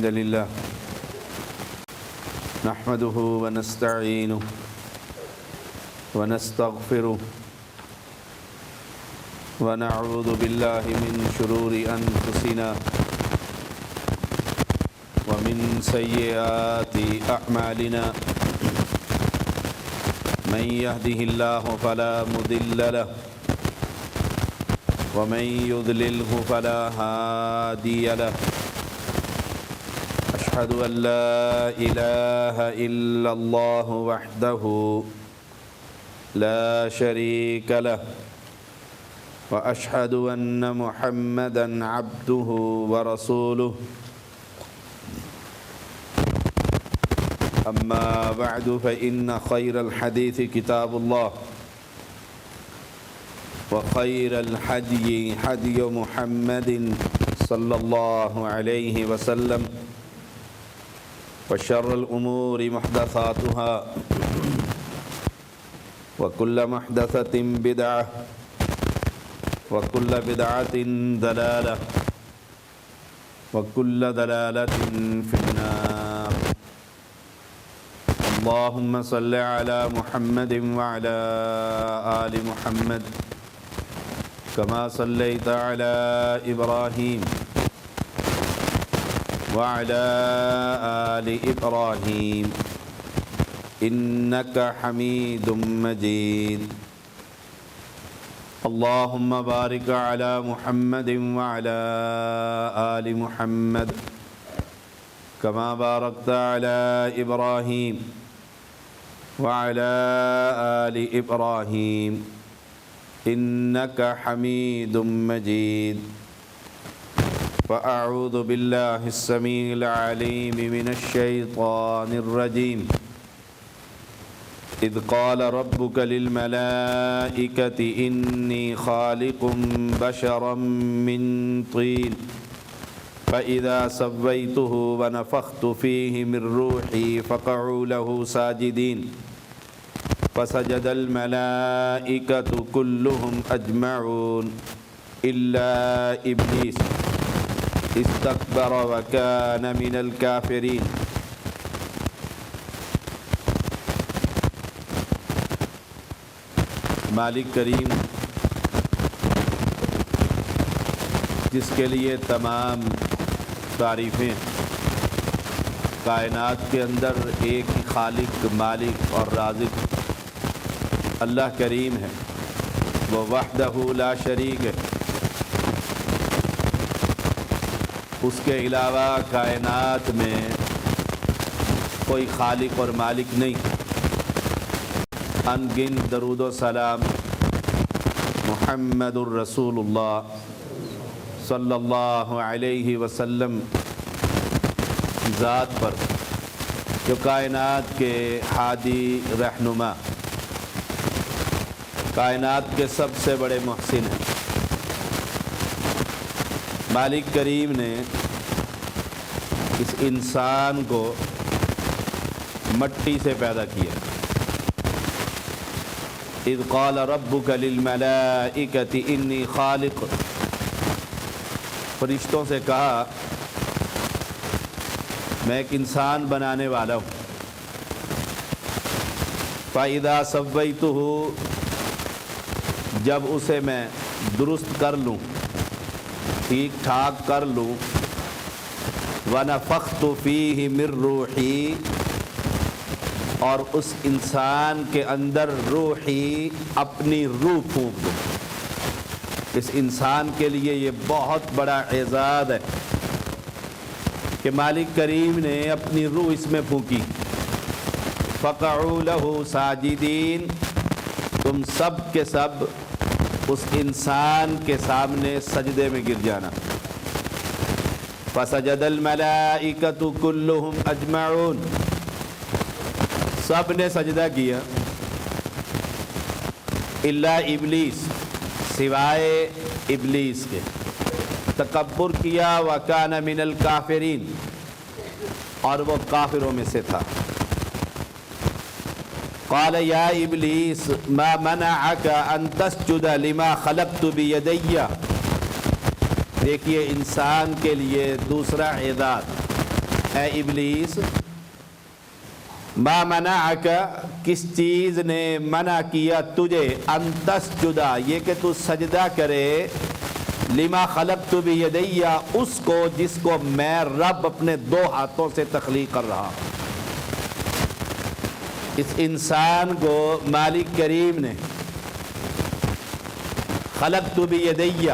الحمد لله نحمده ونستعينه ونستغفره ونعوذ بالله من شرور أنفسنا ومن سيئات أعمالنا من يهده الله فلا مضل له ومن يضلله فلا هادي له أشهد أن لا إله إلا الله وحده لا شريك له وأشهد أن محمدًا عبده ورسوله أما بعد فإن خير الحديث كتاب الله وخير الهدي هدي محمد صلى الله عليه وسلم وشر الأمور محدثاتها وكل محدثة بدعة وكل بدعة ضلالة وكل ضلالة في النار اللهم صل على محمد وعلى آل محمد كما صليت على إبراهيم وعلى آل إبراهيم إنك حميد مجيد اللهم بارك على محمد وعلى آل محمد كما باركت على إبراهيم وعلى آل إبراهيم إنك حميد مجيد فأعوذ بالله السميع العليم من الشيطان الرجيم إذ قال ربك للملائكة إني خالق بشرا من طين فإذا سويته ونفخت فيه من روحي فقعوا له ساجدين فسجد الملائكة كلهم أجمعون إلا إبليس استكبر وكان من الكافرين مالک کریم جس کے لیے تمام تعریفیں، کائنات کے اندر ایک ہی خالق، مالک اور رازق اللہ کریم ہے، وہ وحدہ لا شریک ہے، اس کے علاوہ کائنات میں کوئی خالق اور مالک نہیں۔ ان گن درود و سلام محمد الرسول اللہ صلی اللہ علیہ وسلم ذات پر جو کائنات کے ہادی رہنما، کائنات کے سب سے بڑے محسن ہیں۔ مالک کریم نے اس انسان کو مٹی سے پیدا کیا۔ اذ قال ربک للملائکۃ انی خالق، فرشتوں سے کہا میں ایک انسان بنانے والا ہوں۔ فَإِذَا سَوَّيْتُهُ، جب اسے میں درست کر لوں، ٹھیک ٹھاک کر لوں، وَنَفَخْتُ فِيهِ مِن رُوحِي، اور اس انسان کے اندر روحی اپنی روح پھونک دوں۔ اس انسان کے لیے یہ بہت بڑا اعزاز ہے کہ مالک کریم نے اپنی روح اس میں پھونکی۔ فَقَعُوا لَهُ سَاجِدِينَ، تم سب کے سب اس انسان کے سامنے سجدے میں گر جانا۔ فَسَجَدَ الْمَلَائِكَةُ كُلُّهُمْ أَجْمَعُونَ، سب نے سجدہ کیا الا ابلیس، سوائے ابلیس کے، تکبر کیا، وکان من الکافرین، اور وہ کافروں میں سے تھا۔ قال یا ابلیس ما منعک ان تسجد لما خلقت بیدی، دیکھیے انسان کے لیے دوسرا اعزاز اے ابلیس ما منعک کس چیز نے منع کیا تجھے ان تسجدا یہ کہ تو سجدہ کرے لما خلقت بیدی اس کو جس کو میں رب اپنے دو ہاتھوں سے تخلیق کر رہا ہوں۔ اس انسان کو مالک کریم نے خلقت بیدی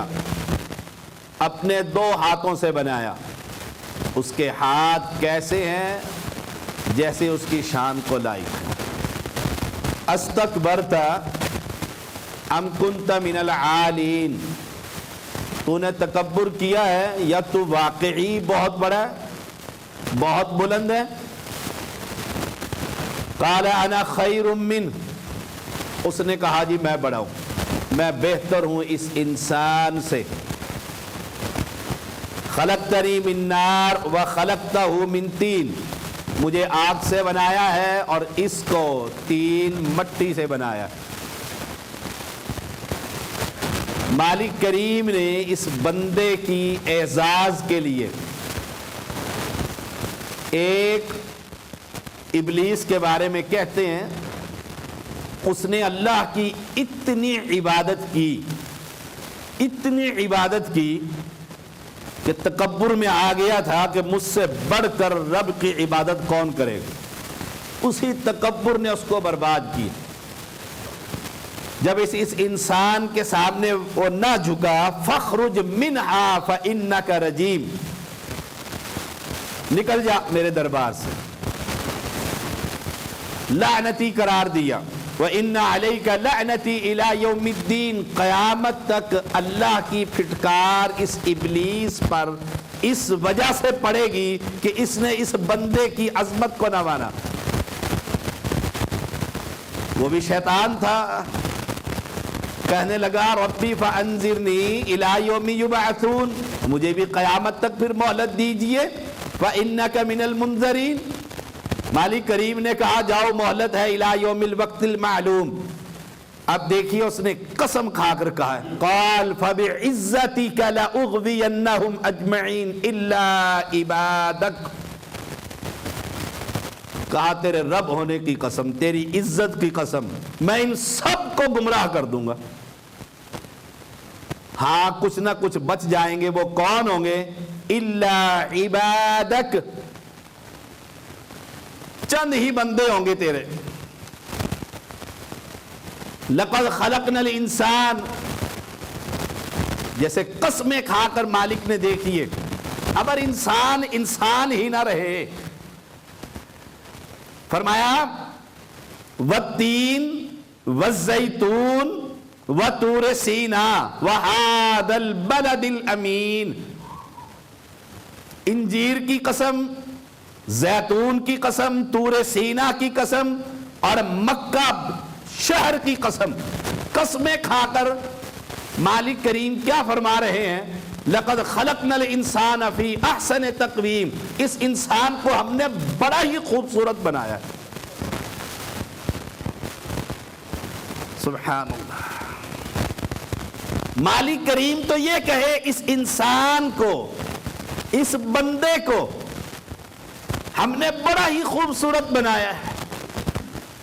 اپنے دو ہاتھوں سے بنایا۔ اس کے ہاتھ کیسے ہیں؟ جیسے اس کی شان کو لائق ہے۔ استکبرت ام کنت من العالین، تو نے تکبر کیا ہے یا تو واقعی بہت بڑا ہے، بہت بلند ہے؟ قال انا خیر من، اس نے کہا جی میں بڑا ہوں، میں بہتر ہوں اس انسان سے۔ خلقتنی من نار وخلقتہ من طین، مجھے آگ سے بنایا ہے اور اس کو طین مٹی سے بنایا۔ مالک کریم نے اس بندے کی اعزاز کے لیے ایک ابلیس کے بارے میں کہتے ہیں اس نے اللہ کی اتنی عبادت کی کہ تکبر میں آ گیا تھا کہ مجھ سے بڑھ کر رب کی عبادت کون کرے گا۔ اسی تکبر نے اس کو برباد کیا۔ جب اس انسان کے سامنے وہ نہ جھکا، فخرج منہا فانک رجیم، نکل جا میرے دربار سے، لعنتی قرار دیا۔ وَإِنَّ عَلَيْكَ لَعْنَتِي إِلَى يَوْمِ الدِّينِ، قیامت تک اللہ کی پھٹکار اس ابلیس پر اس وجہ سے پڑے گی کہ اس نے اس بندے کی عظمت کو نہ مانا۔ وہ بھی شیطان تھا، کہنے لگا ربی فانذرنی الی یوم یبعثون، مجھے بھی قیامت تک پھر مہلت دیجئے، فانک من المنذرین۔ مالک کریم نے کہا جاؤ مہلت ہے الی یوم الوقت المعلوم۔ اب دیکھیے اس نے قسم کھا کر کہا ہے قال فبعزتک لاغوینہم اجمعین الا عبادک، کہا تیرے رب ہونے کی قسم، تیری عزت کی قسم، میں ان سب کو گمراہ کر دوں گا۔ ہاں کچھ نہ کچھ بچ جائیں گے، وہ کون ہوں گے؟ الا عبادک، چند ہی بندے ہوں گے تیرے۔ لقد خلقنا الانسان، جیسے قسمیں کھا کر مالک نے دیکھیے اگر انسان ہی نہ رہے، فرمایا والتین والزیتون وطور سینا وہذا البلد الامین، انجیر کی قسم، زیتون کی قسم، طور سینا کی قسم اور مکہ شہر کی قسم، قسمیں کھا کر مالک کریم کیا فرما رہے ہیں؟ لقد خلقنا الانسان فی احسن تقویم، اس انسان کو ہم نے بڑا ہی خوبصورت بنایا ہے۔ سبحان اللہ۔ مالک کریم تو یہ کہے اس انسان کو، اس بندے کو ہم نے بڑا ہی خوبصورت بنایا ہے،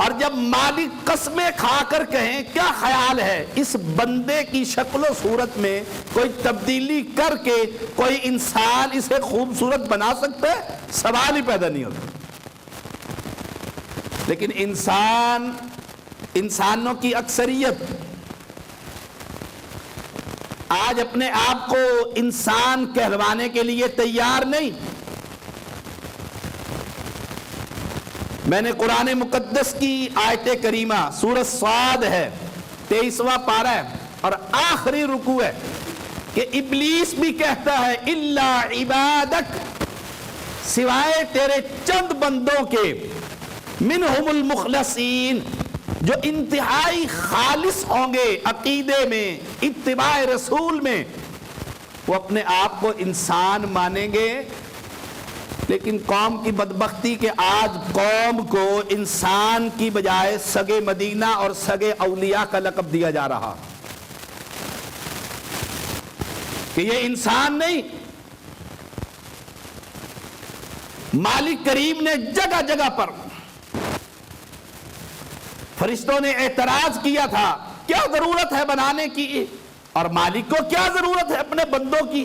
اور جب مالک قسمیں کھا کر کہیں کیا خیال ہے اس بندے کی شکل و صورت میں کوئی تبدیلی کر کے کوئی انسان اسے خوبصورت بنا سکتا ہے؟ سوال ہی پیدا نہیں ہوتا۔ لیکن انسانوں کی اکثریت آج اپنے آپ کو انسان کہلوانے کے لیے تیار نہیں۔ میں نے قرآن مقدس کی آیت کریمہ سورہ صاد ہے 23واں پارہ ہے اور آخری رکوع ہے کہ ابلیس بھی کہتا ہے الا عبادک، سوائے تیرے چند بندوں کے، منہم المخلصین، جو انتہائی خالص ہوں گے عقیدے میں، اتباع رسول میں، وہ اپنے آپ کو انسان مانیں گے۔ لیکن قوم کی بدبختی کہ آج قوم کو انسان کی بجائے سگے مدینہ اور سگے اولیاء کا لقب دیا جا رہا کہ یہ انسان نہیں، مالک کریم نے جگہ جگہ پر فرشتوں نے اعتراض کیا تھا کیا ضرورت ہے بنانے کی، اور مالک کو کیا ضرورت ہے اپنے بندوں کی،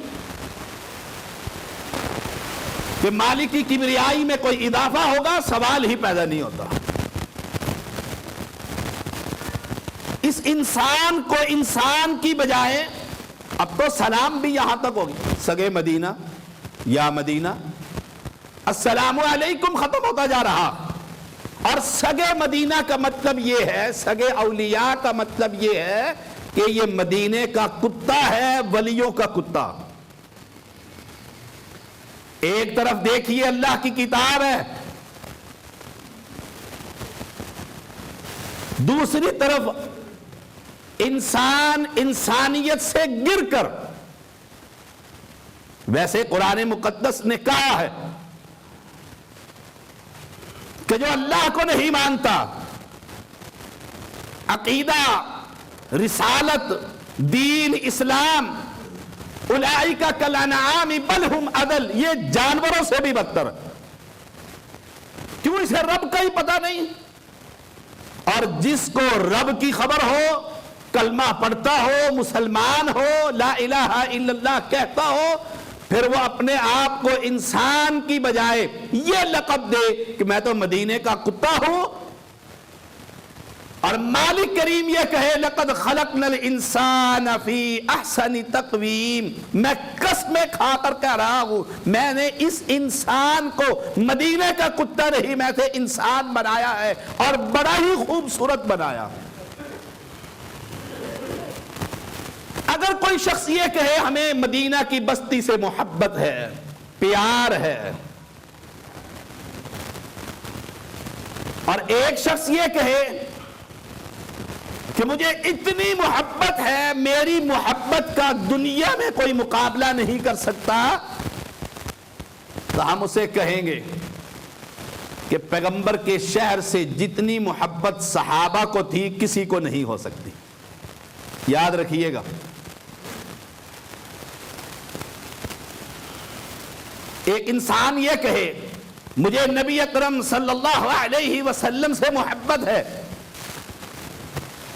کہ مالک کی کبریائی میں کوئی اضافہ ہوگا، سوال ہی پیدا نہیں ہوتا۔ اس انسان کو انسان کی بجائے اب تو سلام بھی یہاں تک ہوگی، سگے مدینہ یا مدینہ، السلام علیکم ختم ہوتا جا رہا، اور سگے مدینہ کا مطلب یہ ہے، سگے اولیاء کا مطلب یہ ہے کہ یہ مدینے کا کتا ہے، ولیوں کا کتا۔ ایک طرف دیکھیے اللہ کی کتاب ہے، دوسری طرف انسان انسانیت سے گر کر، ویسے قرآن مقدس نے کہا ہے کہ جو اللہ کو نہیں مانتا، عقیدہ، رسالت، دین، اسلام، اولئک کالانعام بل ہم اضل، یہ جانوروں سے بھی بدتر۔ کیوں؟ اسے رب کا ہی پتہ نہیں، اور جس کو رب کی خبر ہو، کلمہ پڑھتا ہو، مسلمان ہو، لا الہ الا اللہ کہتا ہو، پھر وہ اپنے آپ کو انسان کی بجائے یہ لقب دے کہ میں تو مدینے کا کتا ہوں، اور مالک کریم یہ کہے لقد خلقنا الانسان فی احسن تقویم، میں قسمیں کھا کر کہہ رہا ہوں میں نے اس انسان کو مدینے کا کتا نہیں، میں سے انسان بنایا ہے، اور بڑا ہی خوبصورت بنایا۔ اگر کوئی شخص یہ کہے ہمیں مدینہ کی بستی سے محبت ہے، پیار ہے، اور ایک شخص یہ کہے کہ مجھے اتنی محبت ہے، میری محبت کا دنیا میں کوئی مقابلہ نہیں کر سکتا، تو ہم اسے کہیں گے کہ پیغمبر کے شہر سے جتنی محبت صحابہ کو تھی کسی کو نہیں ہو سکتی۔ یاد رکھیے گا، ایک انسان یہ کہے مجھے نبی اکرم صلی اللہ علیہ وسلم سے محبت ہے،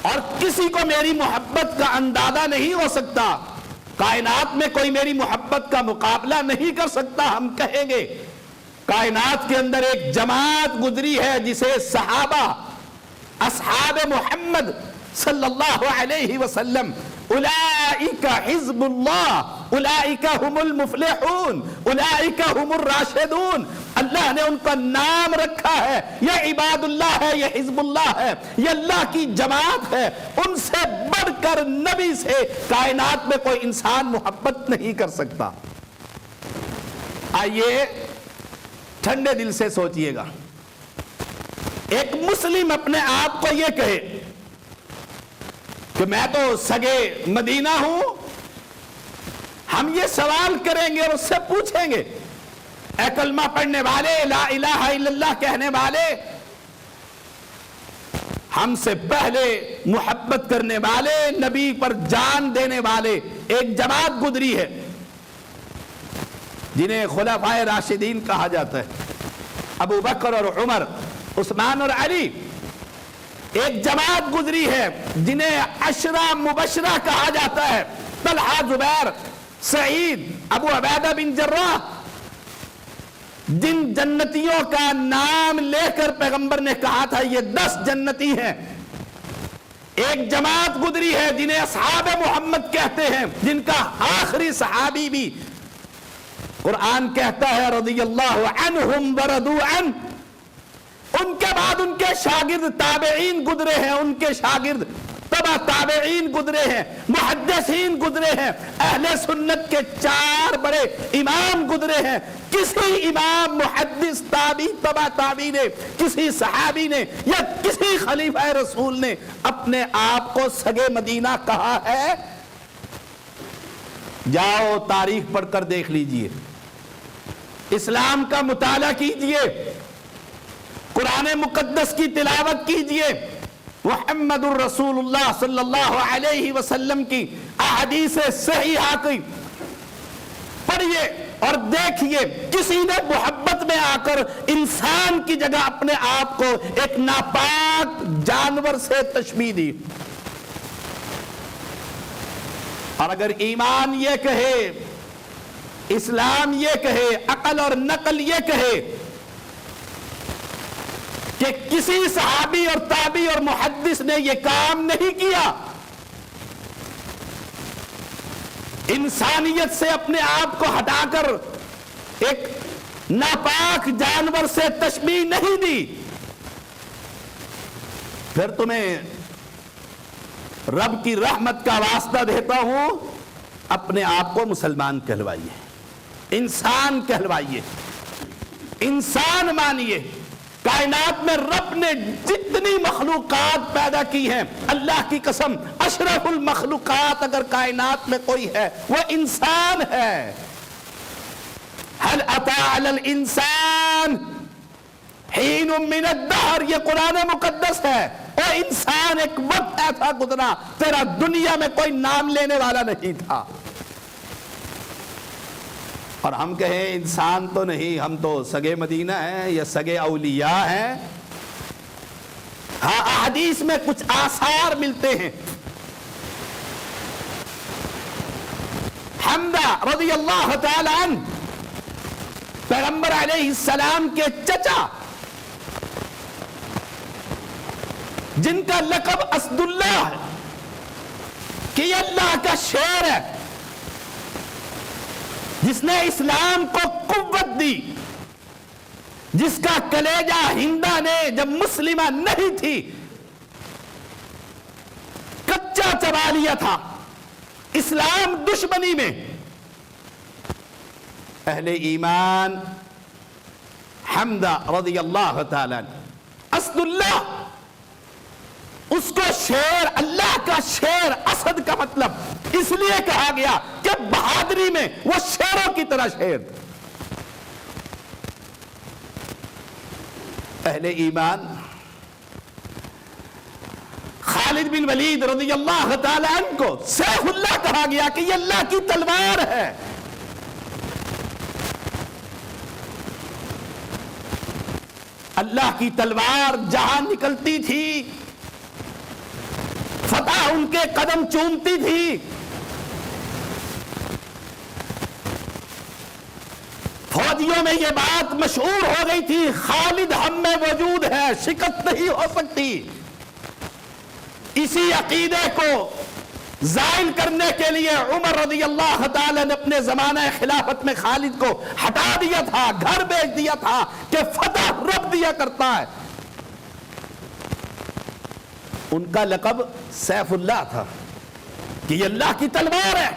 اور کسی کو میری محبت کا اندازہ نہیں ہو سکتا، کائنات میں کوئی میری محبت کا مقابلہ نہیں کر سکتا، ہم کہیں گے کائنات کے اندر ایک جماعت گزری ہے جسے صحابہ، اصحاب محمد صلی اللہ علیہ وسلم، اولئک حزب اللہ، اولئک هم المفلحون، اولئک هم الراشدون، اللہ نے ان کا نام رکھا ہے، یہ عباد اللہ ہے، یہ حزب اللہ ہے، یہ اللہ کی جماعت ہے، ان سے بڑھ کر نبی سے کائنات میں کوئی انسان محبت نہیں کر سکتا۔ آئیے ٹھنڈے دل سے سوچئے گا، ایک مسلم اپنے آپ کو یہ کہے کہ میں تو سگے مدینہ ہوں، ہم یہ سوال کریں گے اور اس سے پوچھیں گے اے کلمہ پڑھنے والے، لا الہ الا اللہ کہنے والے، ہم سے پہلے محبت کرنے والے، نبی پر جان دینے والے ایک جماعت گزری ہے جنہیں خلفائے راشدین کہا جاتا ہے، ابو بکر اور عمر، عثمان اور علی، ایک جماعت گزری ہے جنہیں عشرہ مبشرہ کہا جاتا ہے، طلحہ، زبیر، سعید، ابو عبیدہ بن جراح، جن جنتیوں کا نام لے کر پیغمبر نے کہا تھا یہ 10 جنتی ہیں۔ ایک جماعت گزری ہے جنہیں اصحاب محمد کہتے ہیں، جن کا آخری صحابی بھی قرآن کہتا ہے رضی اللہ عنہم ورضوا عنہ، ان کے بعد ان کے شاگرد تابعین گزرے ہیں، ان کے شاگرد تبع تابعین گزرے ہیں، محدثین گزرے ہیں، اہل سنت کے 4 بڑے امام گزرے ہیں۔ کسی امام، محدث، تابعی، تبع تابعی نے، کسی صحابی نے یا کسی خلیفہ رسول نے اپنے آپ کو سگے مدینہ کہا ہے؟ جاؤ تاریخ پڑھ کر دیکھ لیجئے، اسلام کا مطالعہ کیجئے، قرآن مقدس کی تلاوت کیجئے، محمد الرسول اللہ صلی اللہ علیہ وسلم کی احادیث صحیحہ کی پڑھیے، اور دیکھیے کسی نے محبت میں آ کر انسان کی جگہ اپنے آپ کو ایک ناپاک جانور سے تشبیہ دی. اور اگر ایمان یہ کہے، اسلام یہ کہے، عقل اور نقل یہ کہے کہ کسی صحابی اور تابعی اور محدث نے یہ کام نہیں کیا، انسانیت سے اپنے آپ کو ہٹا کر ایک ناپاک جانور سے تشبیہ نہیں دی، پھر تمہیں رب کی رحمت کا واسطہ دیتا ہوں، اپنے آپ کو مسلمان کہلوائیے، انسان کہلوائیے، انسان مانیے. کائنات میں رب نے جتنی مخلوقات پیدا کی ہیں، اللہ کی قسم اشرف المخلوقات اگر کائنات میں کوئی ہے وہ انسان ہے. هل اتى على الانسان حين من الدهر، یہ قرآن مقدس ہے. اور انسان ایک وقت ایسا گزرا تیرا دنیا میں کوئی نام لینے والا نہیں تھا. اور ہم کہیں انسان تو نہیں، ہم تو سگے مدینہ ہیں یا سگے اولیاء ہیں. ہاں احادیث میں کچھ آثار ملتے ہیں. حمزہ رضی اللہ تعالی عنہ پیغمبر علیہ السلام کے چچا، جن کا لقب اسد اللہ ہے کہ یہ اللہ کا شیر ہے جس نے اسلام کو قوت دی، جس کا کلیجہ ہندا نے جب مسلمہ نہیں تھی کچا چبا لیا تھا اسلام دشمنی میں. اہل ایمان حمزہ رضی اللہ تعالی اسد اللہ، اس کو شیر، اللہ کا شیر، اسد کا مطلب اس لیے کہا گیا کہ بہادری میں وہ شیروں کی طرح شیر. اہل ایمان خالد بن ولید رضی اللہ تعالی عنہ کو سیف اللہ کہا گیا کہ یہ اللہ کی تلوار ہے. اللہ کی تلوار جہاں نکلتی تھی فتح ان کے قدم چومتی تھی. فوجیوں میں یہ بات مشہور ہو گئی تھی، خالد ہم میں موجود ہے، شکست نہیں ہو سکتی. اسی عقیدے کو زائل کرنے کے لیے عمر رضی اللہ تعالی نے اپنے زمانہ خلافت میں خالد کو ہٹا دیا تھا، گھر بیچ دیا تھا کہ فتح رب دیا کرتا ہے. ان کا لقب سیف اللہ تھا کہ یہ اللہ کی تلوار ہے.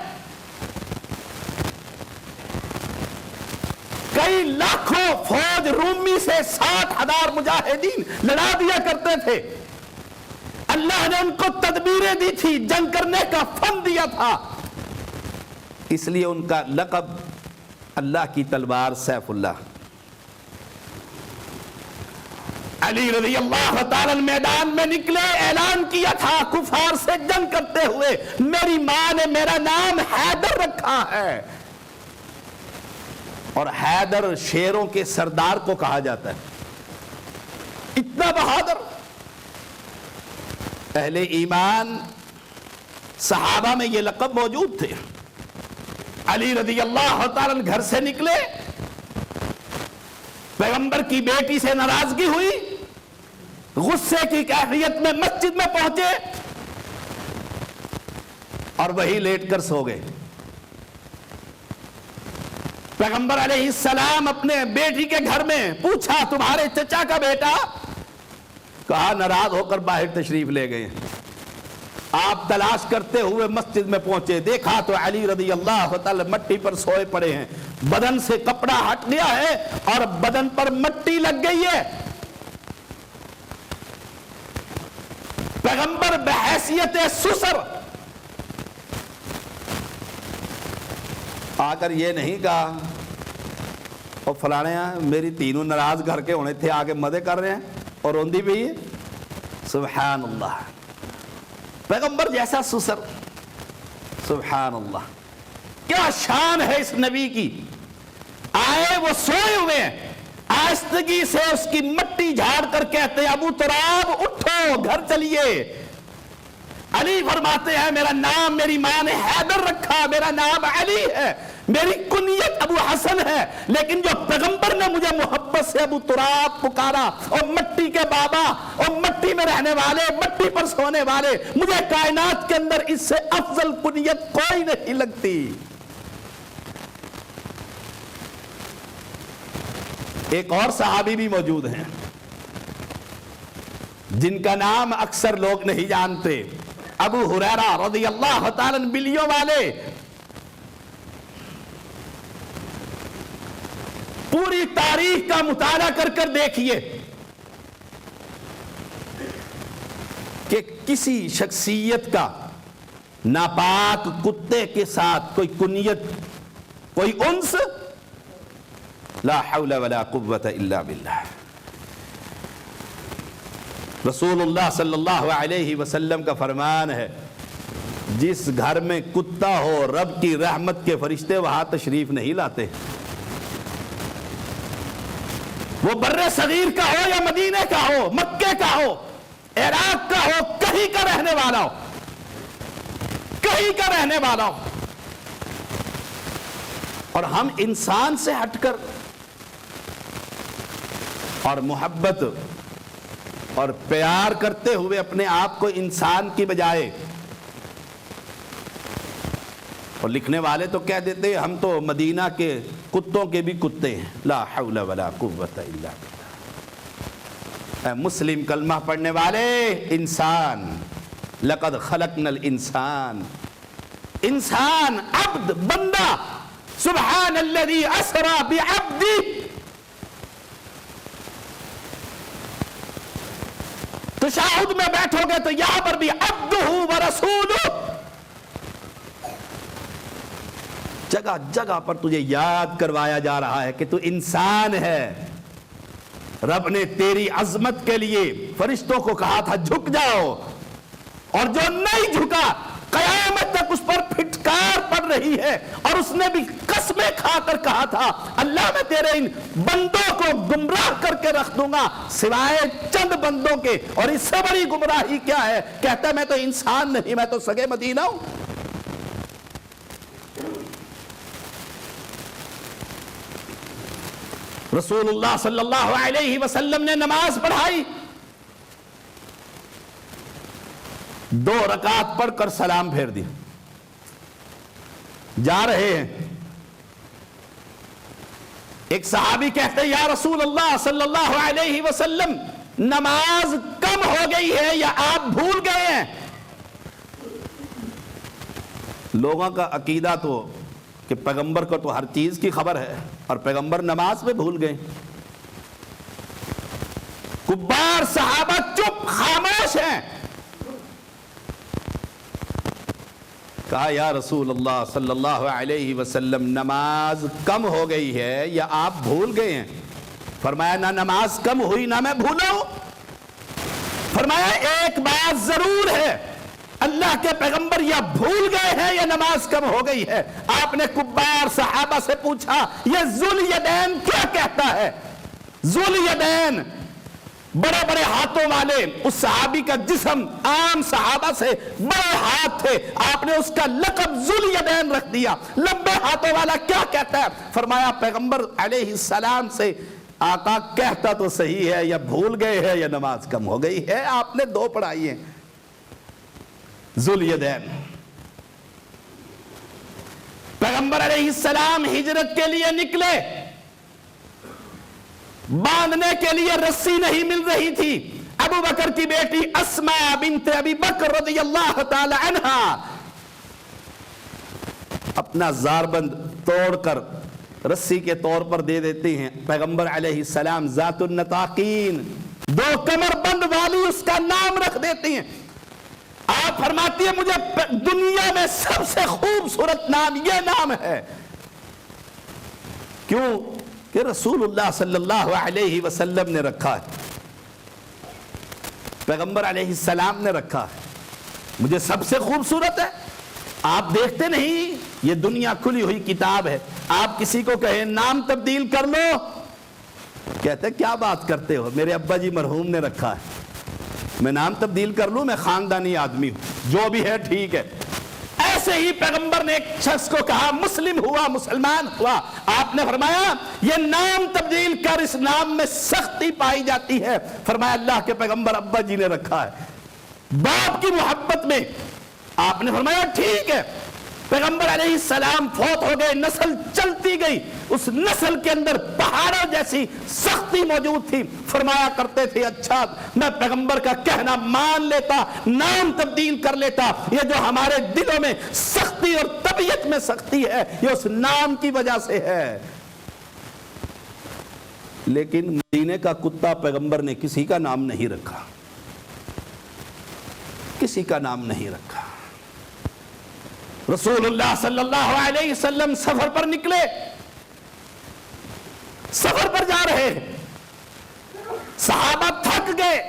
کئی لاکھوں فوج رومی سے 60,000 مجاہدین لڑا دیا کرتے تھے. اللہ نے ان کو تدبیریں دی تھی، جنگ کرنے کا فن دیا تھا، اس لیے ان کا لقب اللہ کی تلوار سیف اللہ. علی رضی اللہ تعالی میدان میں نکلے، اعلان کیا تھا کفار سے جنگ کرتے ہوئے، میری ماں نے میرا نام حیدر رکھا ہے. اور حیدر شیروں کے سردار کو کہا جاتا ہے، اتنا بہادر. اہل ایمان صحابہ میں یہ لقب موجود تھے. علی رضی اللہ تعالی گھر سے نکلے، پیغمبر کی بیٹی سے ناراضگی ہوئی، غصے کی کیفیت میں مسجد میں پہنچے اور وہی لیٹ کر سو گئے. پیغمبر علیہ السلام اپنے بیٹی کے گھر میں پوچھا تمہارے چچا کا بیٹا؟ کہا ناراض ہو کر باہر تشریف لے گئے. آپ تلاش کرتے ہوئے مسجد میں پہنچے، دیکھا تو علی رضی اللہ تعالی مٹی پر سوئے پڑے ہیں، بدن سے کپڑا ہٹ گیا ہے اور بدن پر مٹی لگ گئی ہے. پیغمبر بحیثیت سسر آ کر یہ نہیں کہا اور فلانے میری تینوں ناراض گھر کے ہونے تھے، آگے مزے کر رہے ہیں اور روندی بھی ہے. سبحان اللہ، پیغمبر جیسا سسر، سبحان اللہ، کیا شان ہے اس نبی کی. آئے وہ سوئے ہوئے ہیں، آہستگی سے اس کی مٹی جھاڑ کر کہتے ہیں ابو تراب اٹھو گھر چلیے۔ علی فرماتے ہیں میرا نام میری ماں نے حیدر رکھا، میرا نام علی ہے، میری کنیت ابو حسن ہے، لیکن جو پیغمبر نے مجھے محبت سے ابو تراب پکارا، اور مٹی کے بابا اور مٹی میں رہنے والے، مٹی پر سونے والے، مجھے کائنات کے اندر اس سے افضل کنیت کوئی نہیں لگتی۔ ایک اور صحابی بھی موجود ہیں جن کا نام اکثر لوگ نہیں جانتے، ابو ہریرہ رضی اللہ تعالیٰ عنہ، بلیوں والے۔ پوری تاریخ کا مطالعہ کر کر دیکھیے کہ کسی شخصیت کا ناپاک کتے کے ساتھ کوئی کنیت، کوئی انس، لا حول ولا قوت الا باللہ۔ رسول اللہ صلی اللہ علیہ وسلم کا فرمان ہے جس گھر میں کتا ہو رب کی رحمت کے فرشتے وہاں تشریف نہیں لاتے۔ وہ بر صغیر کا ہو یا مدینے کا ہو، مکے کا ہو، عراق کا ہو، کہیں کا رہنے والا ہو، کہیں کا رہنے والا ہو، اور ہم انسان سے ہٹ کر اور محبت اور پیار کرتے ہوئے اپنے آپ کو انسان کی بجائے، اور لکھنے والے تو کہہ دیتے ہیں ہم تو مدینہ کے کتوں کے بھی کتے ہیں، لا حول ولا قوت الا باللہ۔ اے مسلم کلمہ پڑھنے والے، انسان، لقد خلقنا الانسان، انسان، عبد، بندہ، سبحان الذی اسری بعبدہ۔ تشہد میں بیٹھو گے تو یہاں پر بھی عبدہ ورسولہ، جگہ جگہ پر تجھے یاد کروایا جا رہا ہے کہ تو انسان ہے۔ رب نے تیری عظمت کے لیے فرشتوں کو کہا تھا جھک جاؤ، اور جو نہیں جھکا قیامت تک اس پر پھٹکار پڑ رہی ہے، اور اس نے بھی قسمیں کھا کر کہا تھا اللہ میں تیرے ان بندوں کو گمراہ کر کے رکھ دوں گا سوائے چند بندوں کے، اور اس سے بڑی گمراہی کیا ہے؟ کہتا ہے میں تو انسان نہیں، میں تو سگے مدینہ ہوں۔ رسول اللہ صلی اللہ علیہ وسلم نے نماز پڑھائی، 2 رکعت پڑھ کر سلام پھیر دیا، جا رہے ہیں، ایک صحابی کہتے ہیں یا رسول اللہ صلی اللہ علیہ وسلم نماز کم ہو گئی ہے یا آپ بھول گئے ہیں؟ لوگوں کا عقیدہ تو کہ پیغمبر کو تو ہر چیز کی خبر ہے، اور پیغمبر نماز میں بھول گئے۔ کبار صحابہ چپ خاموش ہیں۔ کہا یا رسول اللہ صلی اللہ علیہ وسلم نماز کم ہو گئی ہے یا آپ بھول گئے ہیں؟ فرمایا نہ نماز کم ہوئی نہ میں بھولا ہوں۔ فرمایا ایک بات ضرور ہے، اللہ کے پیغمبر یا بھول گئے ہیں یا نماز کم ہو گئی ہے۔ آپ نے کبار صحابہ سے پوچھا یہ ذوالیدین کیا کہتا ہے؟ ذوالیدین بڑے بڑے ہاتھوں والے، اس صحابی کا جسم عام صحابہ سے بڑے ہاتھ تھے، آپ نے اس کا لقب ذوالیدین رکھ دیا، لمبے ہاتھوں والا کیا کہتا ہے؟ فرمایا پیغمبر علیہ السلام سے آقا کہتا تو صحیح ہے، یا بھول گئے ہیں یا نماز کم ہو گئی ہے، آپ نے 2 پڑھائی ہیں۔ ذوالیدین، پیغمبر علیہ السلام ہجرت کے لیے نکلے، باندھنے کے لیے رسی نہیں مل رہی تھی، ابو بکر کی بیٹی اسماء بنت ابی بکر رضی اللہ تعالی عنہا اپنا زاربند توڑ کر رسی کے طور پر دے دیتے ہیں، پیغمبر علیہ السلام ذات النطاقین 2 کمر بند والی اس کا نام رکھ دیتے ہیں۔ آپ فرماتی ہے مجھے دنیا میں سب سے خوبصورت نام یہ نام ہے، کیوں کہ رسول اللہ صلی اللہ علیہ وسلم نے رکھا ہے، پیغمبر علیہ السلام نے رکھا ہے، مجھے سب سے خوبصورت ہے۔ آپ دیکھتے نہیں یہ دنیا کھلی ہوئی کتاب ہے، آپ کسی کو کہیں نام تبدیل کر لو، کہتے ہیں کیا بات کرتے ہو، میرے ابا جی مرحوم نے رکھا ہے، میں نام تبدیل کر لوں، میں خاندانی آدمی ہوں، جو بھی ہے ٹھیک ہے۔ ایسے ہی پیغمبر نے ایک شخص کو کہا، مسلم ہوا، مسلمان ہوا، آپ نے فرمایا یہ نام تبدیل کر، اس نام میں سختی پائی جاتی ہے۔ فرمایا اللہ کے پیغمبر ابا جی نے رکھا ہے، باپ کی محبت میں۔ آپ نے فرمایا ٹھیک ہے۔ پیغمبر علیہ السلام فوت ہو گئے، نسل چلتی گئی، اس نسل کے اندر پہاڑوں جیسی سختی موجود تھی۔ فرمایا کرتے تھے اچھا میں پیغمبر کا کہنا مان لیتا، نام تبدیل کر لیتا، یہ جو ہمارے دلوں میں سختی اور طبیعت میں سختی ہے یہ اس نام کی وجہ سے ہے۔ لیکن مدینے کا کتا پیغمبر نے کسی کا نام نہیں رکھا، کسی کا نام نہیں رکھا۔ رسول اللہ صلی اللہ علیہ وسلم سفر پر نکلے، سفر پر جا رہے ہیں، صحابہ تھک گئے،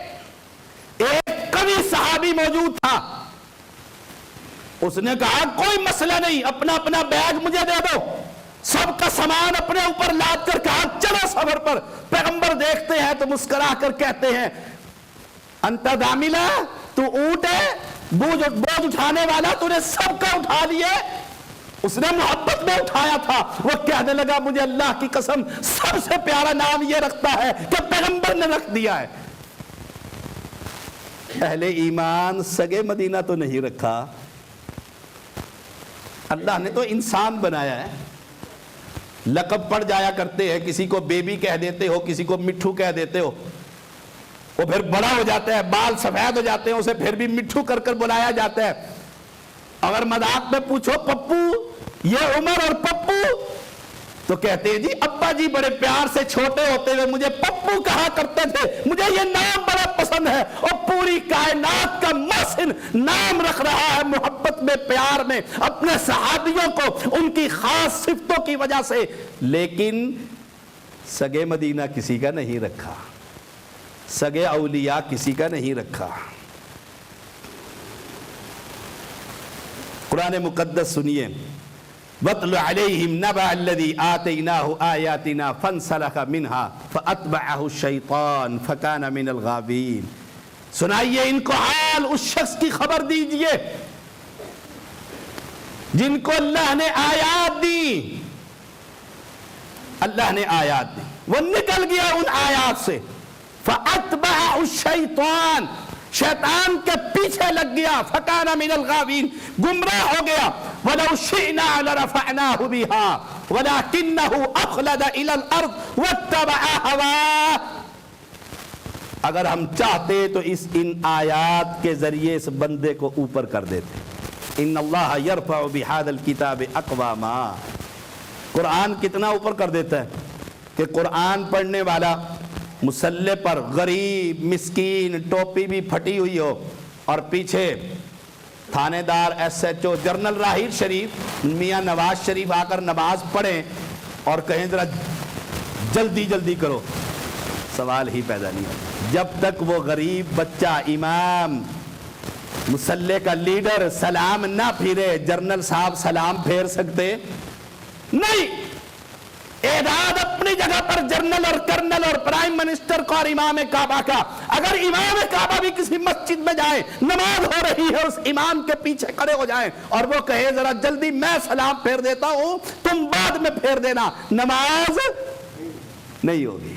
ایک قوی صحابی موجود تھا، اس نے کہا کوئی مسئلہ نہیں، اپنا اپنا بیگ مجھے دے دو، سب کا سامان اپنے اوپر لاد کر کہا چلو سفر پر۔ پیغمبر دیکھتے ہیں تو مسکرا کر کہتے ہیں انت داملہ، تو اونٹ ہے، بوجھ اٹھانے والا، تو نے سب کا اٹھا لیے۔ اس نے محبت میں اٹھایا تھا، وہ کہنے لگا مجھے اللہ کی قسم سب سے پیارا نام یہ رکھتا ہے کہ پیغمبر نے رکھ دیا ہے۔ اہل ایمان سگے مدینہ تو نہیں رکھا، اللہ نے تو انسان بنایا ہے، لقب پڑ جایا کرتے ہیں، کسی کو بیبی کہہ دیتے ہو، کسی کو مٹھو کہہ دیتے ہو، وہ پھر بڑا ہو جاتا ہے، بال سفید ہو جاتے ہیں، اسے پھر بھی مٹھو کر کر بلایا جاتا ہے۔ اگر مذاق میں پوچھو پپو، یہ عمر اور پپو، تو کہتے ہیں جی ابا جی بڑے پیار سے چھوٹے ہوتے ہوئے مجھے پپو کہا کرتے تھے، مجھے یہ نام بڑا پسند ہے، اور پوری کائنات کا محسن نام رکھ رہا ہے محبت میں، پیار میں، اپنے صحابیوں کو ان کی خاص صفتوں کی وجہ سے۔ لیکن سگے مدینہ کسی کا نہیں رکھا، سگے اولیاء کسی کا نہیں رکھا۔ قرآن مقدس سنیے، وَاتْلُ عَلَيْهِمْ نَبَأَ الَّذِي آتَيْنَاهُ آيَاتِنَا فَانْسَلَخَ مِنْهَا فَأَتْبَعَهُ الشَّيْطَانُ فَكَانَ مِنَ الْغَاوِينَ۔ سنائیے ان کو حال اس شخص کی خبر دیجئے جن کو اللہ نے آیات دی، اللہ نے آیات دی، وہ نکل گیا ان آیات سے، فَأَتْبَعَهُ الشَّيْطَانُ، شیطان کے پیچھے لگ گیا، فَكَانَ مِنَ الْغَاوِينَ، گمراہ ہو گیا۔ وَلَوْ شِئْنَا لَرَفَعْنَاهُ بِهَا وَلَكِنَّهُ أَخْلَدَ إِلَى الْأَرْضِ وَاتَّبَعَ هَوَاهُ، اگر ہم چاہتے تو ان آیات کے ذریعے اس بندے کو اوپر کر دیتے۔ إِنَّ اللَّهَ يَرْفَعُ بِهَذَا الْكِتَابِ أَقْوَامًا، قرآن کتنا اوپر کر دیتا ہے کہ قرآن پڑھنے والا مسلح پر غریب مسکین ٹوپی بھی پھٹی ہوئی ہو اور پیچھے تھانے دار S H O general Raheel Sharif Mian Nawaz شریف آ کر نماز پڑھیں اور کہیں ذرا جلدی جلدی کرو، سوال ہی پیدا نہیں ہے۔ جب تک وہ غریب بچہ امام مسلح کا لیڈر سلام نہ پھیرے، جنرل صاحب سلام پھیر سکتے نہیں۔ اعداد اپنی جگہ پر جنرل اور کرنل اور پرائم منسٹر کا اور امام کعبہ کا، اگر امام کعبہ بھی کسی مسجد میں جائے، نماز ہو رہی ہے، اس امام کے پیچھے کھڑے ہو جائیں اور وہ کہے ذرا جلدی میں سلام پھیر دیتا ہوں تم بعد میں پھیر دینا، نماز نہیں ہوگی۔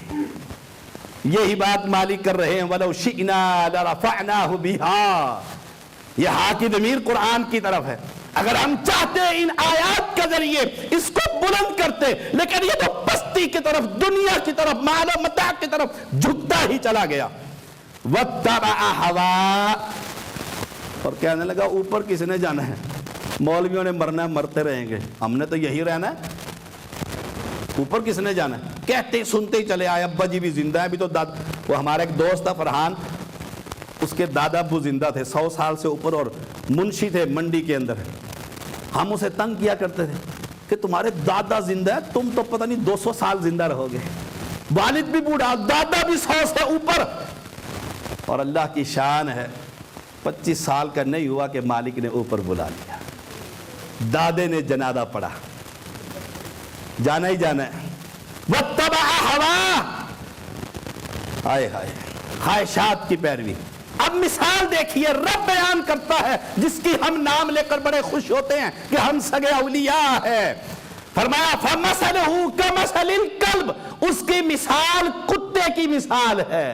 یہی بات مالک کر رہے ہیں، وَلَوْ شِئْنَا لَرَفَعْنَاهُ بِهَا، یہ ہا کی ضمیر قرآن کی طرف ہے، اگر ہم چاہتے ان آیات کے ذریعے اس کو بلند کرتے، لیکن یہ تو پستی کی طرف، دنیا کی طرف، مال و متاع کی طرف جھکتا ہی چلا گیا۔ وَاتَّبَعَ هَوَاهُ، اور کہنے لگا اوپر کس نے جانا ہے، مولویوں نے مرنا ہے مرتے رہیں گے، ہم نے تو یہی رہنا ہے، اوپر کس نے جانا ہے۔ کہتے سنتے ہی چلے آئے، ابا جی بھی زندہ ہے، ابھی تو وہ ہمارا ایک دوست تھا فرحان، اس کے دادا ابو زندہ تھے 100 سال سے اوپر اور منشی تھے منڈی کے اندر، ہم اسے تنگ کیا کرتے تھے کہ تمہارے دادا زندہ ہے، تم تو پتہ نہیں 200 سال زندہ رہو گے، والد بھی بوڑھا، دادا بھی 100 سے اوپر، اور اللہ کی شان ہے 25 سال کا نہیں ہوا کہ مالک نے اوپر بلا لیا، دادے نے جنازہ پڑھا، جانا ہی جانا ہے. واتبع ہوا، ہائے ہائے، خواہشات کی پیروی. اب مثال دیکھیے، رب بیان کرتا ہے جس کی ہم نام لے کر بڑے خوش ہوتے ہیں کہ ہم سگے اولیاء ہیں. فرمایا فَمَثَلُهُ كَمَثَلِ الْكَلْبِ، اس کی مثال کتے کی مثال ہے.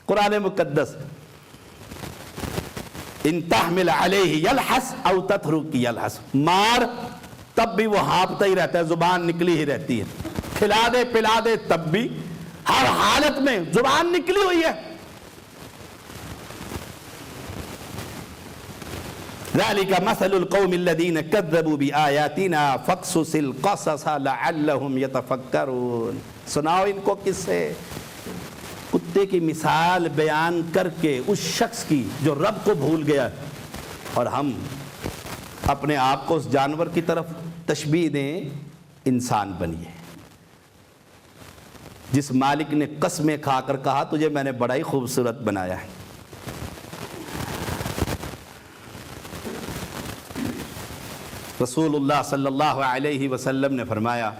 قرآن مقدس. ان تحمل علیہ یلحس او تترک یلحس، مار تب بھی وہ ہانپتا ہی رہتا ہے، زبان نکلی ہی رہتی ہے. کھلا دے پلا دے تب بھی ہر حالت میں زبان نکلی ہوئی ہے. ذَلِكَ مَثَلُ الْقَوْمِ الَّذِينَ كَذَّبُوا بِآيَاتِنَا فَاقْصُصِ الْقَصَصَ لَعَلَّهُمْ يَتَفَكَّرُونَ. سناؤ ان کو قصے، کتے کی مثال بیان کر کے اس شخص کی جو رب کو بھول گیا، اور ہم اپنے آپ کو اس جانور کی طرف تشبیہ دیں. انسان بنیے. جس مالک نے قسمیں کھا کر کہا تجھے میں نے بڑا ہی خوبصورت بنایا ہے. رسول اللہ صلی اللہ علیہ وسلم نے فرمایا،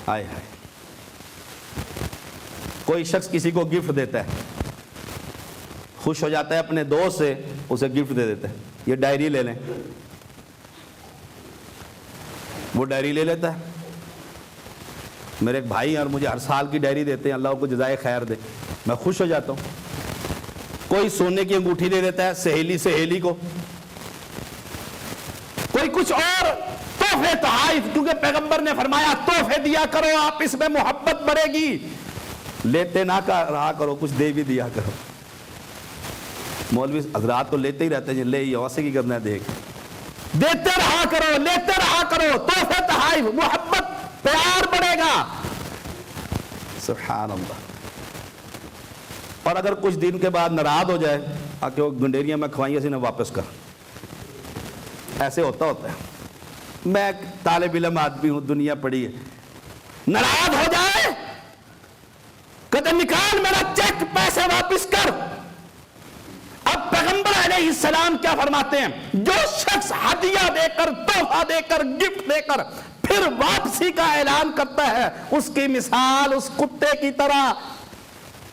آئے ہائے، کوئی شخص کسی کو گفٹ دیتا ہے، خوش ہو جاتا ہے اپنے دوست سے، اسے گفٹ دے دیتا ہے، یہ ڈائری لے لیں. وہ ڈائری لے لیتا ہے. میرے ایک بھائی ہیں اور مجھے ہر سال کی ڈائری دیتے ہیں، اللہ کو جزائے خیر دے، میں خوش ہو جاتا ہوں. کوئی سونے کی انگوٹھی دے دیتا ہے سہیلی کو، کوئی کچھ اور تحفے تحائف، کیونکہ پیغمبر نے فرمایا تحفے دیا کرو، آپس میں محبت بڑھے گی. لیتے نہ رہا کرو، کچھ دے بھی دیا کرو. مولوی حضرات تو لیتے ہی رہتے ہیں، لے یہ واسے کی کرنا ہے، دیکھ دیتے رہا کرو، لیتے رہا کرو، تحفے تحائف، محبت، پیار بڑھے گا. سبحان اللہ. اور اگر کچھ دن کے بعد ناراض ہو جائے، آ کے وہ گنڈیریاں میں کھوائیں اسے نہ واپس کر، ایسے ہوتا ہے. میں طالب علم آدمی ہوں، دنیا پڑی ہے، ناراض ہو جائے کہتے نکال میرا چیک، پیسے واپس کر. اب پیغمبر علیہ السلام کیا فرماتے ہیں؟ جو شخص ہدیہ دے کر، تحفہ دے کر، گفٹ دے کر پھر واپسی کا اعلان کرتا ہے، اس کی مثال اس کتے کی طرح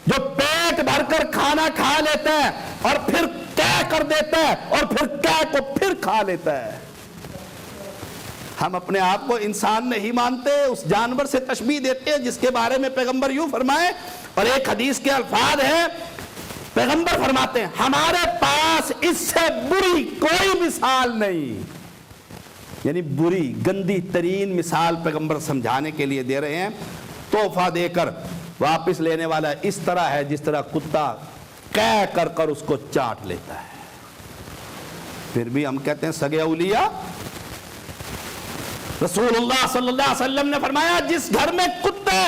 جو پیٹ بھر کر کھانا کھا لیتا ہے اور پھر کیا کر دیتا ہے اور پھر کیا کو پھر کھا لیتا ہے. ہم اپنے آپ کو انسان نہیں مانتے، اس جانور سے تشبیہ دیتے ہیں جس کے بارے میں پیغمبر یوں فرمائے. اور ایک حدیث کے الفاظ ہیں، پیغمبر فرماتے ہیں ہمارے پاس اس سے بری کوئی مثال نہیں. یعنی بری، گندی ترین مثال پیغمبر سمجھانے کے لیے دے رہے ہیں. تحفہ دے کر واپس لینے والا اس طرح ہے جس طرح کتا کہہ کر کر اس کو چاٹ لیتا ہے. پھر بھی ہم کہتے ہیں سگے اولیاء. رسول اللہ صلی اللہ علیہ وسلم نے فرمایا جس گھر میں کتے،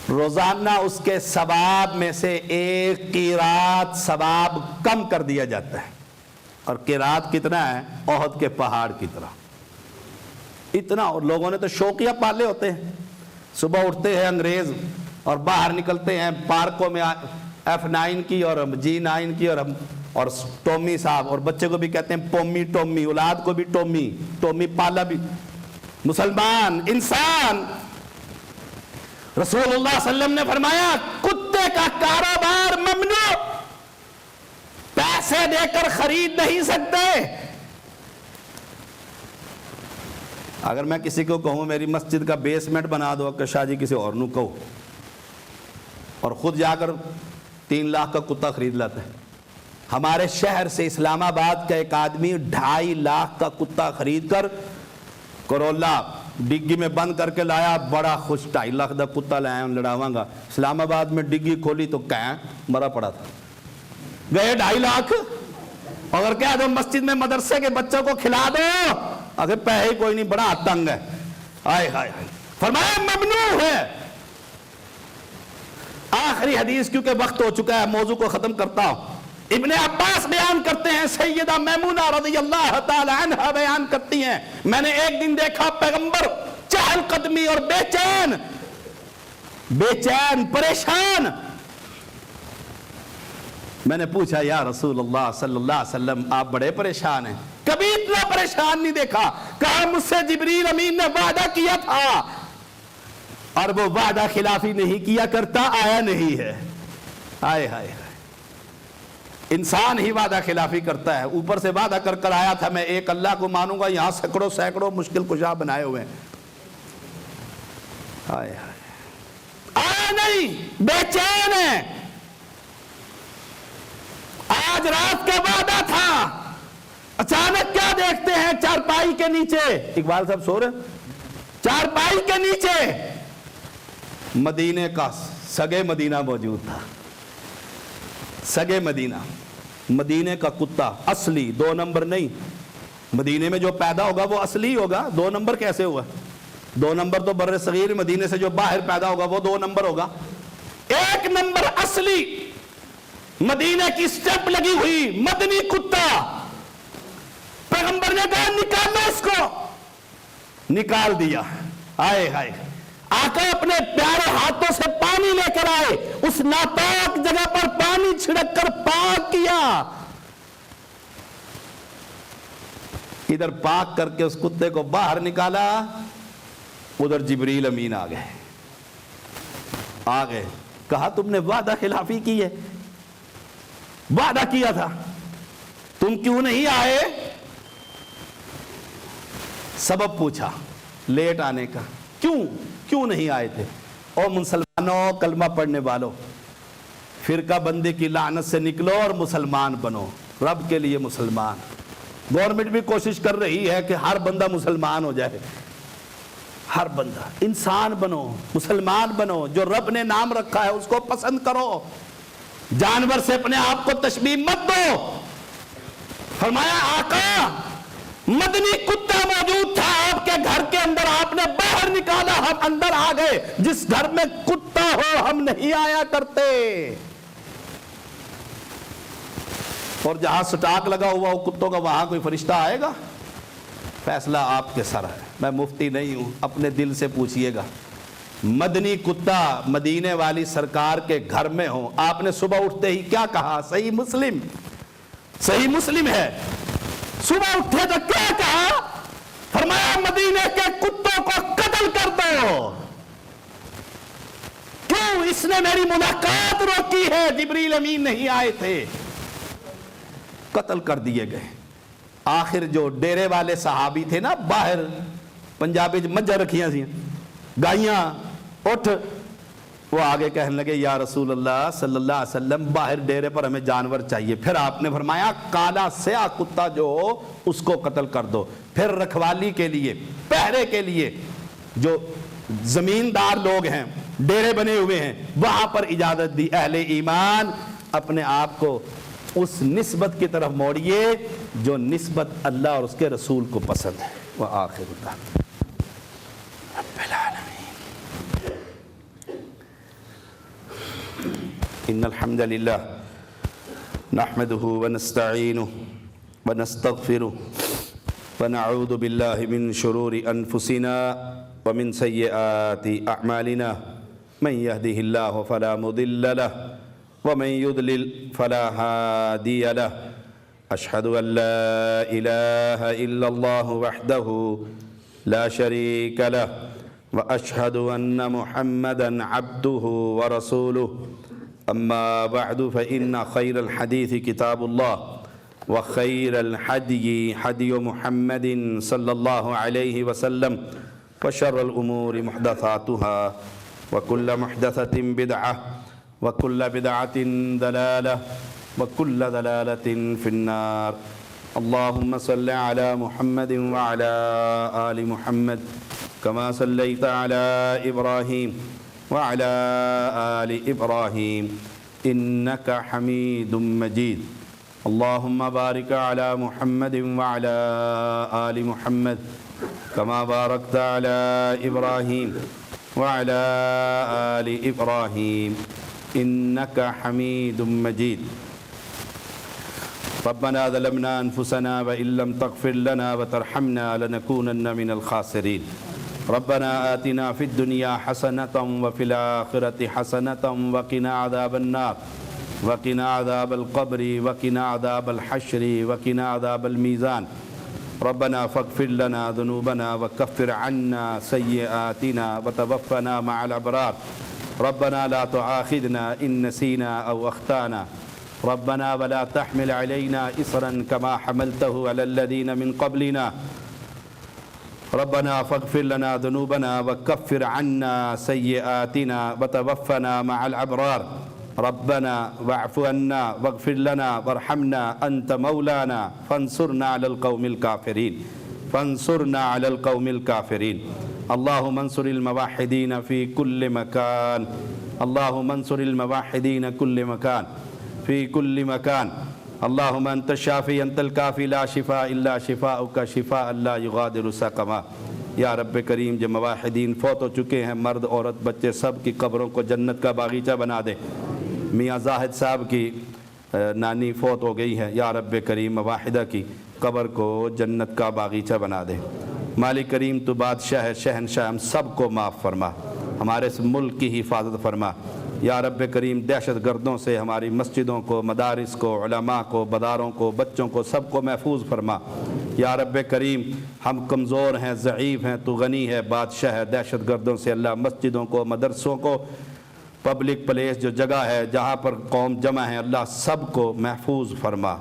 روزانہ اس کے ثواب میں سے ایک قیرات ثواب کم کر دیا جاتا ہے. اور قیرات کتنا ہے؟ احد کے پہاڑ کی طرح. اتنا. اور لوگوں نے تو شوقیہ پالے ہوتے ہیں، صبح اٹھتے ہیں انگریز اور باہر نکلتے ہیں پارکوں میں F9 کی اور G9 کی اور ٹومی صاحب، اور بچے کو بھی کہتے ہیں پومی ٹومی، اولاد کو بھی ٹومی پالا بھی. مسلمان انسان، رسول اللہ صلی اللہ علیہ وسلم نے فرمایا کتے کا کاروبار ممنوع، پیسے دے کر خرید نہیں سکتے. اگر میں کسی کو کہوں میری مسجد کا بیسمنٹ بنا دو کہ شاہ جی کسی اور نو کہو، اور خود جا کر 3 لاکھ کا کتا خرید لاتا ہے. ہمارے شہر سے اسلام آباد کا ایک آدمی 2.5 لاکھ کا کتا خرید کر کرولا ڈگی میں بند کر کے لایا. بڑا خوش، 2.5 لاکھ کا کتا لایا لڑاواں گا. اسلام آباد میں ڈگی کھولی تو کہیں مرا پڑا تھا. گئے 2.5 لاکھ. اگر کہہ دو مسجد میں مدرسے کے بچوں کو کھلا دو، اگر پیسے کوئی نہیں، بڑا تنگ ہے. آئے ہائے، فرمایا ممنوع ہے. آخری حدیث کیونکہ وقت ہو چکا ہے، موضوع کو ختم کرتا ہوں. ابن عباس بیان کرتے ہیں، سیدہ میمونہ رضی اللہ تعالی عنہ بیان کرتی ہیں، میں نے ایک دن دیکھا پیغمبر چہل قدمی اور بے چین پریشان. میں نے پوچھا یا رسول اللہ صلی اللہ علیہ وسلم آپ بڑے پریشان ہیں؟ کبھی اتنا پریشان نہیں دیکھا. کہا مجھ سے جبریل امین نے وعدہ کیا تھا اور وہ وعدہ خلافی نہیں کیا کرتا, آیا نہیں ہے. ہائے ہائے ہائے, انسان ہی وعدہ خلافی کرتا ہے. اوپر سے وعدہ کر کر آیا تھا میں ایک اللہ کو مانوں گا, یہاں سینکڑوں سینکڑوں مشکل کشا بنائے ہوئے ہیں. ہائے ہائے, آیا نہیں, بے چین ہے. آج رات کا وعدہ تھا, اچانک کیا دیکھتے ہیں چارپائی کے نیچے, اقبال صاحب سو رہے, چارپائی کے نیچے مدینے کا سگے مدینہ موجود تھا. سگے مدینہ, مدینے کا کتا اصلی, 2 نمبر نہیں. مدینے میں جو پیدا ہوگا وہ اصلی ہوگا, 2 نمبر کیسے ہوگا؟ 2 نمبر تو بر صغیر مدینے سے جو باہر پیدا ہوگا وہ 2 نمبر ہوگا. 1 نمبر اصلی مدینے کی سٹیپ لگی ہوئی مدنی کتا. پیغمبر نے کہا نکالو اس کو, نکال دیا. آئے ہائے, آقا اپنے پیارے ہاتھوں سے پانی لے کر آئے, اس ناپاک جگہ پر پانی چھڑک کر پاک کیا. ادھر پاک کر کے اس کتے کو باہر نکالا, ادھر جبریل امین آ گئے. کہا تم نے وعدہ خلافی کی ہے, وعدہ کیا تھا, تم کیوں نہیں آئے؟ سبب پوچھا لیٹ آنے کا, کیوں نہیں آئے تھے؟ او مسلمانوں, کلمہ پڑھنے والوں, فرقہ بندی کی لعنت سے نکلو اور مسلمان بنو, رب کے لیے مسلمان. گورنمنٹ بھی کوشش کر رہی ہے کہ ہر بندہ مسلمان ہو جائے, ہر بندہ انسان بنو, مسلمان بنو. جو رب نے نام رکھا ہے اس کو پسند کرو, جانور سے اپنے آپ کو تشبیہ مت دو. فرمایا آقا مدنی کتا موجود تھا آپ کے گھر کے اندر, آپ نے باہر نکالا, ہم اندر آ گئے. جس گھر میں کتا ہو ہم نہیں آیا کرتے. اور جہاں سٹاک لگا ہوا ہو کتوں کا, وہاں کوئی فرشتہ آئے گا؟ فیصلہ آپ کے سر ہے, میں مفتی نہیں ہوں, اپنے دل سے پوچھئے گا. مدنی کتا مدینے والی سرکار کے گھر میں ہو, آپ نے صبح اٹھتے ہی کیا کہا؟ صحیح مسلم ہے, صبح اٹھے تو کیا کہا؟ فرمایا مدینے کے کتوں کو قتل کر دو. کیوں؟ اس نے میری ملاقات روکی ہے, جبریل امین نہیں آئے تھے, قتل کر دیے گئے. آخر جو ڈیرے والے صحابی تھے نا, باہر پنجابی مجھے رکھیاں سی گائیاں, اٹھ, وہ آگے کہنے لگے یا رسول اللہ صلی اللہ علیہ وسلم باہر ڈیرے پر ہمیں جانور چاہیے. پھر آپ نے فرمایا کالا سیاہ کتا جو ہو اس کو قتل کر دو. پھر رکھوالی کے لیے, پہرے کے لیے جو زمیندار لوگ ہیں, ڈیرے بنے ہوئے ہیں, وہاں پر اجازت دی. اہل ایمان اپنے آپ کو اس نسبت کی طرف موڑیے جو نسبت اللہ اور اس کے رسول کو پسند ہے. وآخر دعوانا رب العالمین. ان الحمد للہ نحمده ونستعینه ونستغفره ونعوذ باللہ من شرور انفسنا ومن سیئات اعمالنا من يهده الله فلا مضل له ومن يضلل فلا هادي له. اشهد ان لا اله الا الله وحده لا شريك له واشهد ان محمدا عبده ورسوله. اما بعد فان خير الحديث كتاب الله وخير الهدي هدي محمد صلى الله عليه وسلم وشر الامور محدثاتها وكل محدثة بدعة وكل بدعة ضلالة وكل ضلالة في النار. اللهم صل على محمد وعلى آل محمد كما صليت على إبراهيم وعلى آل إبراهيم إنك حميد مجيد. اللهم بارك على محمد وعلى آل محمد كما باركت على إبراهيم وعلى آل إبراهيم إنك حميد مجيد. ربنا ظلمنا أنفسنا وإن لم تغفر لنا وترحمنا لنكونن من الخاسرين. ربنا آتنا في الدنيا حسنة وفي الآخرة حسنة وقنا عذاب النار وقنا عذاب القبر وقنا عذاب الحشر وقنا عذاب الميزان ربنا فاغفر لنا ذنوبنا وكفر عنا سيئاتنا وتوفنا مع الأبرار ربنا لا تؤاخذنا إن نسينا أو أخطأنا ربنا ولا تحمل علينا إصرا كما حملته على الذين من قبلنا ربنا فاغفر لنا ذنوبنا وكفر عنا سيئاتنا وتوفنا مع الأبرار ربنا واعف عنا واغفر لنا وارحمنا أنت مولانا فانصرنا على القوم الكافرين فانصرنا على القوم الكافرين اللهم انصر الموحدين في كل مكان اللهم انصر الموحدين كل مكان في كل مكان اللهم أنت الشافي أنت الكافي لا شفاء إلا شفاءك شفاء لا يغادر سقما یا رب کریم جو مواحدین فوت ہو چکے ہیں مرد عورت بچے سب کی قبروں کو جنت کا باغیچہ بنا دے میاں زاہد صاحب کی نانی فوت ہو گئی ہے یا رب کریم مواحدہ کی قبر کو جنت کا باغیچہ بنا دے مالک کریم تو بادشاہ ہے شہنشاہ ہم سب کو معاف فرما ہمارے اس ملک کی حفاظت فرما یا رب کریم دہشت گردوں سے ہماری مسجدوں کو مدارس کو علماء کو بازاروں کو بچوں کو سب کو محفوظ فرما یا رب کریم ہم کمزور ہیں ضعیف ہیں تو غنی ہے بادشاہ ہے دہشت گردوں سے اللہ مسجدوں کو مدرسوں کو پبلک پلیس جو جگہ ہے جہاں پر قوم جمع ہے اللہ سب کو محفوظ فرما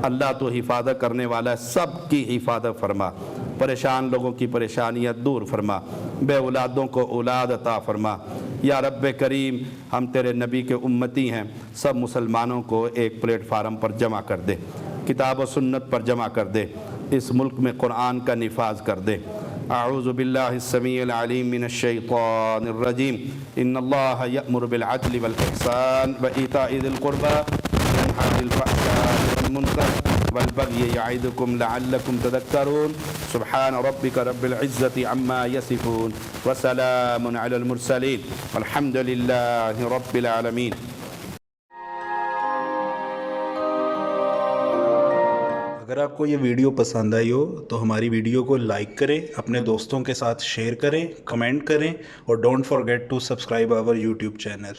اللہ تو حفاظت کرنے والا ہے سب کی حفاظت فرما پریشان لوگوں کی پریشانیاں دور فرما بے اولادوں کو اولاد عطا فرما یا رب کریم ہم تیرے نبی کے امتی ہیں سب مسلمانوں کو ایک پلیٹ فارم پر جمع کر دے کتاب و سنت پر جمع کر دے اس ملک میں قرآن کا نفاذ کر دے اعوذ باللہ السمیع العلیم من الشیطان الرجیم ان اللہ یأمر بالعدل والاحسان وایتاء ذی القربى وینہی عن الفحشاء والمنکر والبغی یعظکم لعلکم تذکرون سبحان ربک رب العزة عما یصفون وسلام علی المرسلین والحمد للہ رب العالمین. اگر آپ کو یہ ویڈیو پسند آئی ہو تو ہماری ویڈیو کو لائک کریں اپنے دوستوں کے ساتھ شیئر کریں کمنٹ کریں اور don't forget to subscribe our YouTube channel.